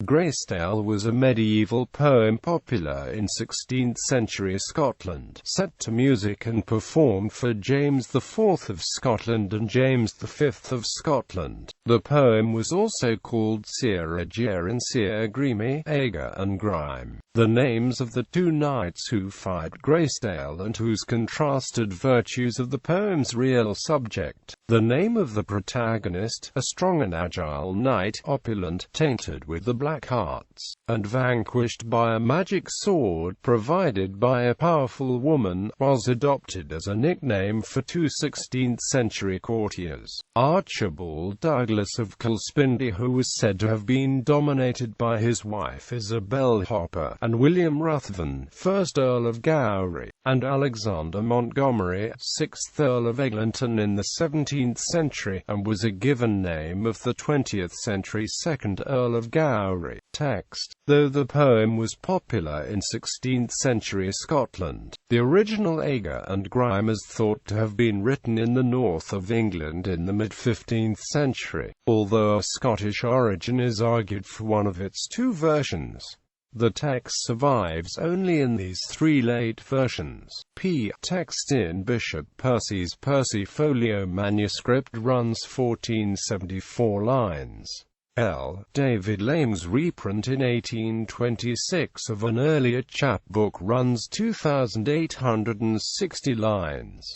Greysteil was a medieval poem popular in 16th-century Scotland, set to music and performed for James IV of Scotland and James V of Scotland. The poem was also called Sir Egeir and Sir Grime, Eger and Grime, the names of the two knights who fight Greysteil and whose contrasted virtues of the poem's real subject. The name of the protagonist, a strong and agile knight, opulent, tainted with the black arts, and vanquished by a magic sword provided by a powerful woman, was adopted as a nickname for two 16th-century courtiers. Archibald Douglas of Kilspindie, who was said to have been dominated by his wife Isobel Hoppar, and William Ruthven, 1st Earl of Gowrie, and Alexander Montgomery, 6th Earl of Eglinton in the 17th century, and was a given name of the 20th century 2nd Earl of Gowrie. Text. Though the poem was popular in 16th century Scotland, the original Eger and Grime is thought to have been written in the north of England in the mid-15th century, although a Scottish origin is argued for one of its two versions. The text survives only in these three late versions. Text in Bishop Percy's Percy-folio manuscript runs 1474 lines. L. David Lame's reprint in 1826 of an earlier chapbook runs 2,860 lines.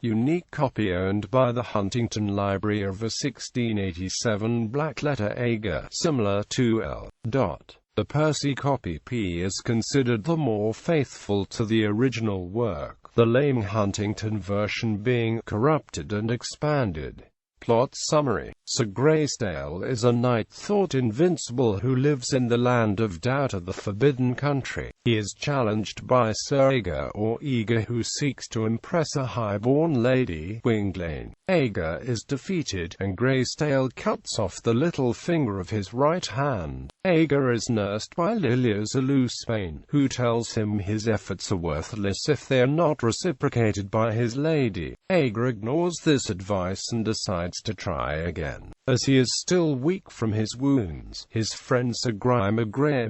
Unique copy owned by the Huntington Library of a 1687 black-letter Eger, similar to L. The Percy copy P is considered the more faithful to the original work, the Lame Huntington version being corrupted and expanded. Plot summary. Sir Greysteil is a knight thought invincible who lives in the land of doubt of the Forbidden Country. He is challenged by Sir Eger or Eger, who seeks to impress a high-born lady, Gwynplaine. Eger is defeated, and Greysteil cuts off the little finger of his right hand. Eger is nursed by Lilias Aluspain, who tells him his efforts are worthless if they are not reciprocated by his lady. Eger ignores this advice and decides to try again. As he is still weak from his wounds, his friend Sir Grime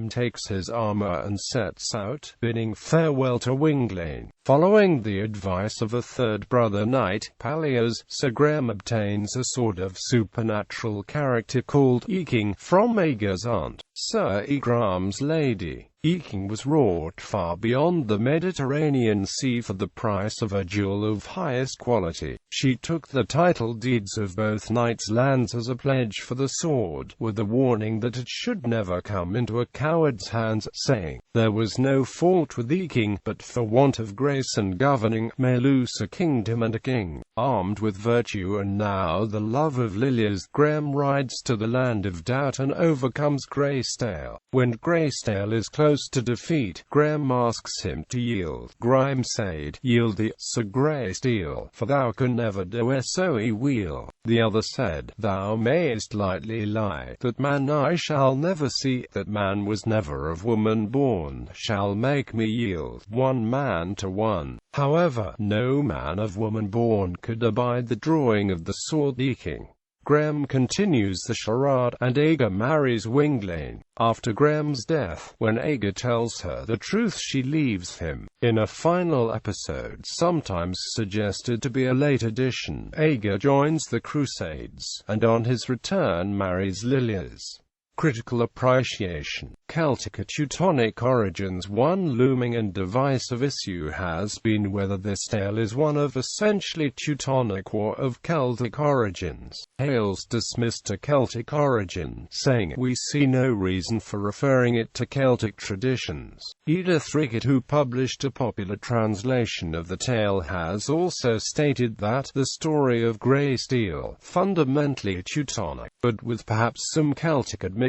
takes his armor and sets out, bidding farewell to Gwynplaine. Following the advice of a third brother knight, Palias, Sir Grime obtains a sort of supernatural character called Eking from Eger's aunt, Sir Egram's lady. Eking was wrought far beyond the Mediterranean Sea for the price of a jewel of highest quality. She took the title deeds of both knights' lands as a pledge for the sword, with the warning that it should never come into a coward's hands, saying, "There was no fault with Eking, but for want of grace and governing, may lose a kingdom and a king." Armed with virtue and now the love of Lilias, Graham rides to the land of doubt and overcomes Greysteil. When Greysteil is close to defeat, Graham asks him to yield. Grime said, "Yield thee, Sir Greysteil, for thou can never do so weel." The other said, "Thou mayest lightly lie, that man I shall never see, that man was never of woman born, shall make me yield, one man to one." However, no man of woman born could abide the drawing of the sword. Eking. Graham continues the charade, and Eger marries Gwynplaine. After Graham's death, when Eger tells her the truth, she leaves him. In a final episode, sometimes suggested to be a late addition, Eger joins the Crusades, and on his return marries Lilias. Critical appreciation. Celtic or Teutonic origins. One looming and divisive issue has been whether this tale is one of essentially Teutonic or of Celtic origins. Hales dismissed a Celtic origin, saying, "We see no reason for referring it to Celtic traditions." Edith Rickett, who published a popular translation of the tale, has also stated that the story of Greysteil, fundamentally Teutonic, but with perhaps some Celtic admixture.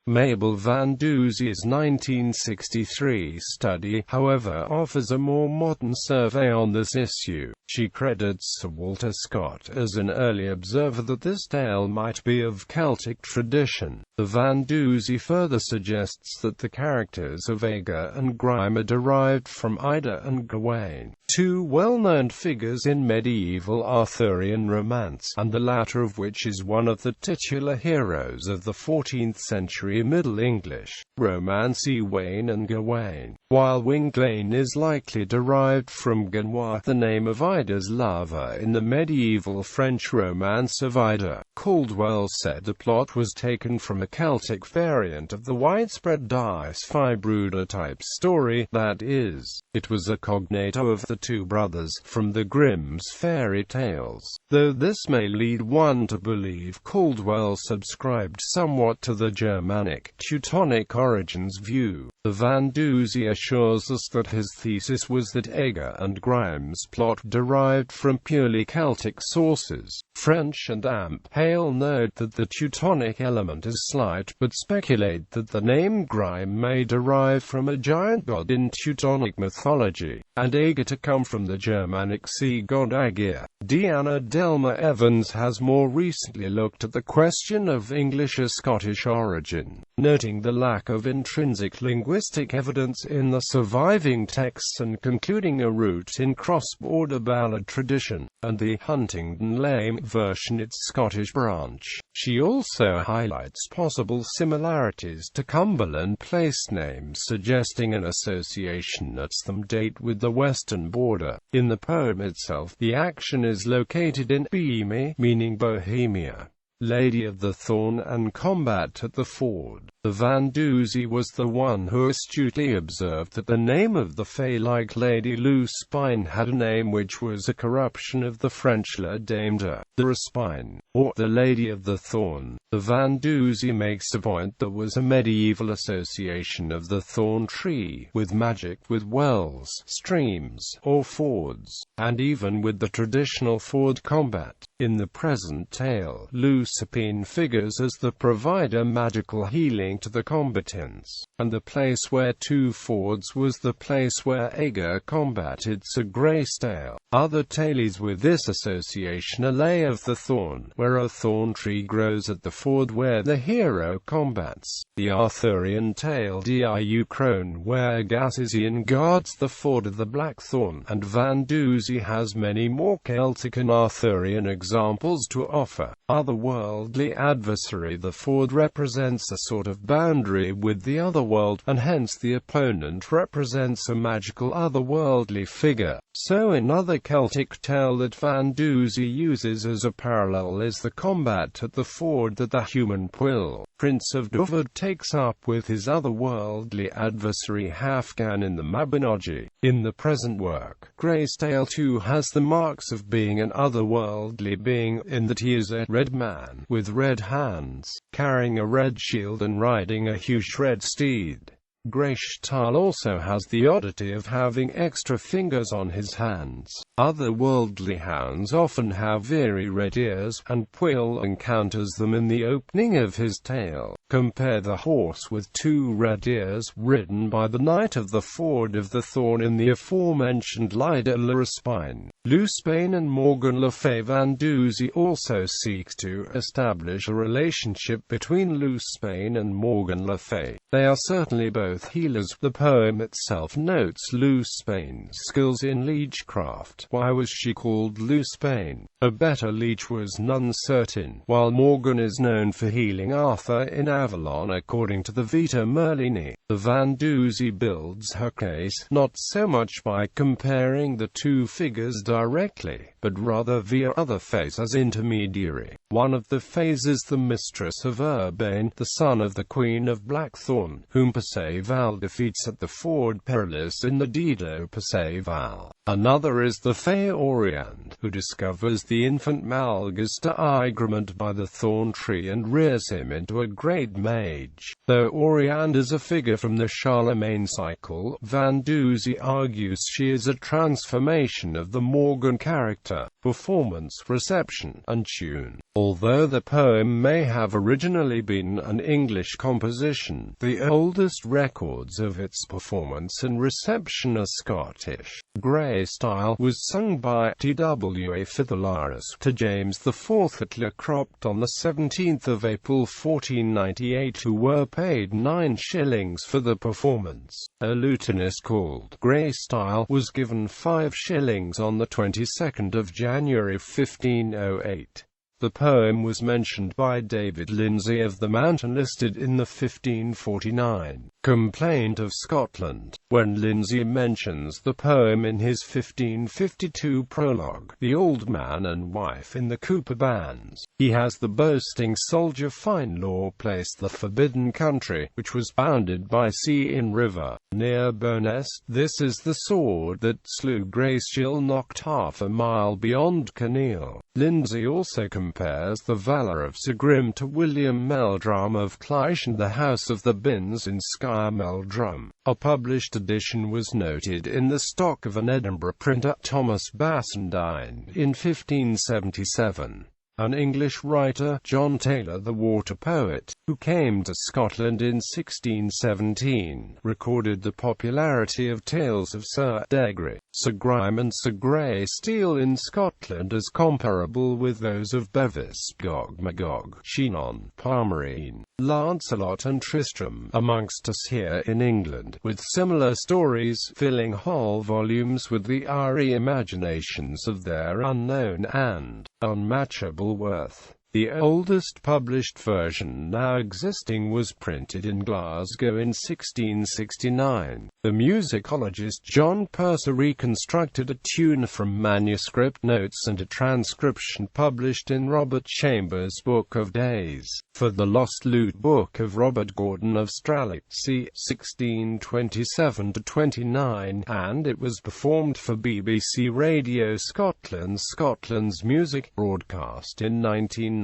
Mabel Van Dooze's 1963 study, however, offers a more modern survey on this issue. She credits Sir Walter Scott as an early observer that this tale might be of Celtic tradition. The Van Dooze further suggests that the characters of Eger and Grime are derived from Ida and Gawain, two well-known figures in medieval Arthurian romance, and the latter of which is one of the titular heroes of the 14th century Early Middle English, Romance Ewain and Gawain, while Winglain is likely derived from Genois, the name of Ida's lover in the medieval French romance of Ida. Caldwell said the plot was taken from a Celtic variant of the widespread Dice Fibruda type story, that is, it was a cognato of the two brothers from the Grimm's fairy tales, though this may lead one to believe Caldwell subscribed somewhat to the Germanic, Teutonic origins view. The Van Doozy assures us that his thesis was that Eger and Grime's plot derived from purely Celtic sources. French and Amp Hale note that the Teutonic element is slight, but speculate that the name Gryme may derive from a giant god in Teutonic mythology, and Eger to come from the Germanic sea god Aegir. Deanna Delmer Evans has more recently looked at the question of English or Scottish origin, noting the lack of intrinsic linguistic evidence in the surviving texts and concluding a root in cross-border ballad tradition, and the Huntingdon Lane version its Scottish branch. She also highlights possible similarities to Cumberland place names, suggesting an association at some date with the western border. In the poem itself, the action is located in Bohemia, meaning Bohemia, Lady of the Thorn, and combat at the ford. The Van Doozy was the one who astutely observed that the name of the fay-like Lady Loosespine had a name which was a corruption of the French La Dame de Respine, or the Lady of the Thorn. The Van Doozy makes the point there was a medieval association of the thorn tree with magic, with wells, streams, or fords, and even with the traditional ford combat. In the present tale, Loosespine figures as the provider magical healing to the combatants, and the place where two fords was the place where Eger combated Sir Greysteil. Other tales with this association are Lay of the Thorn, where a thorn tree grows at the ford where the hero combats; the Arthurian tale Diu Crone, where Gassizian guards the ford of the Blackthorn, and Van Doozy has many more Celtic and Arthurian examples to offer. Otherworldly adversary. The ford represents a sort of boundary with the otherworld, and hence the opponent represents a magical otherworldly figure. So another Celtic tale that Van Doozy uses as a parallel is the combat at the ford that the human Pwyll, Prince of Dyfed, takes up with his otherworldly adversary Halfdan in the Mabinogi. In the present work, Greysteil too has the marks of being an otherworldly being, in that he is a red man, with red hands, carrying a red shield and riding a huge red steed. Greysteil also has the oddity of having extra fingers on his hands. Otherworldly hounds often have very red ears, and Pwyll encounters them in the opening of his tale. Compare the horse with two red ears, ridden by the Knight of the Ford of the Thorn in the aforementioned Lida La Respine. Loosespine and Morgan Le Fay. Van Doozy also seeks to establish a relationship between Loosespine and Morgan Le Fay. They are certainly both healers. The poem itself notes Loosespine's skills in liegecraft. Why was she called Loosespine? A better leech was none certain, while Morgan is known for healing Arthur in Avalon according to the Vita Merlini. The Van Doozy builds her case, not so much by comparing the two figures directly, but rather via other fays as intermediary. One of the fays is the mistress of Urbane, the son of the Queen of Blackthorn, whom Perceval defeats at the Ford Perilous in the Dido Perceval. Another is the Fay Oriand, who discovers the infant Malgus de Igrement by the thorn tree and rears him into a great mage. Though Oriand is a figure from the Charlemagne cycle, Van Doozy argues she is a transformation of the Morgan character, performance, reception, and tune. Although the poem may have originally been an English composition, the oldest records of its performance and reception are Scottish. Greysteil was sung by Twa Fithalaris to James IV at Le Cropt on 17 April 1498, who were paid 9 shillings for the performance. A lutenist called Greysteil was given 5 shillings on the 22nd of January 1508. The poem was mentioned by David Lindsay of the Mountain, listed in the 1549 Complaint of Scotland. When Lindsay mentions the poem in his 1552 prologue, The Old Man and Wife in the Cooper Bands, he has the boasting soldier Finelaw place the forbidden country, which was bounded by sea in river, near Bowness. This is the sword that slew Greysteil, knocked half a mile beyond Kinneil. Lindsay also compares the valour of Sir Gryme to William Meldrum of Clysh and the House of the Binns in Sky Meldrum. A published edition was noted in the stock of an Edinburgh printer, Thomas Bassendyne, in 1577. An English writer, John Taylor the water poet, who came to Scotland in 1617, recorded the popularity of tales of Sir Egeir, Sir Gryme and Sir Greysteil in Scotland as comparable with those of Bevis, Gog Magog, Chinon, Palmerine, Lancelot and Tristram, amongst us here in England, with similar stories filling whole volumes with the airy imaginations of their unknown and unmatchable worth. The oldest published version now existing was printed in Glasgow in 1669. The musicologist John Purser reconstructed a tune from manuscript notes and a transcription published in Robert Chambers' Book of Days, for the Lost Lute Book of Robert Gordon of Straley, c. 1627–29, and it was performed for BBC Radio Scotland's Music, broadcast in 1991.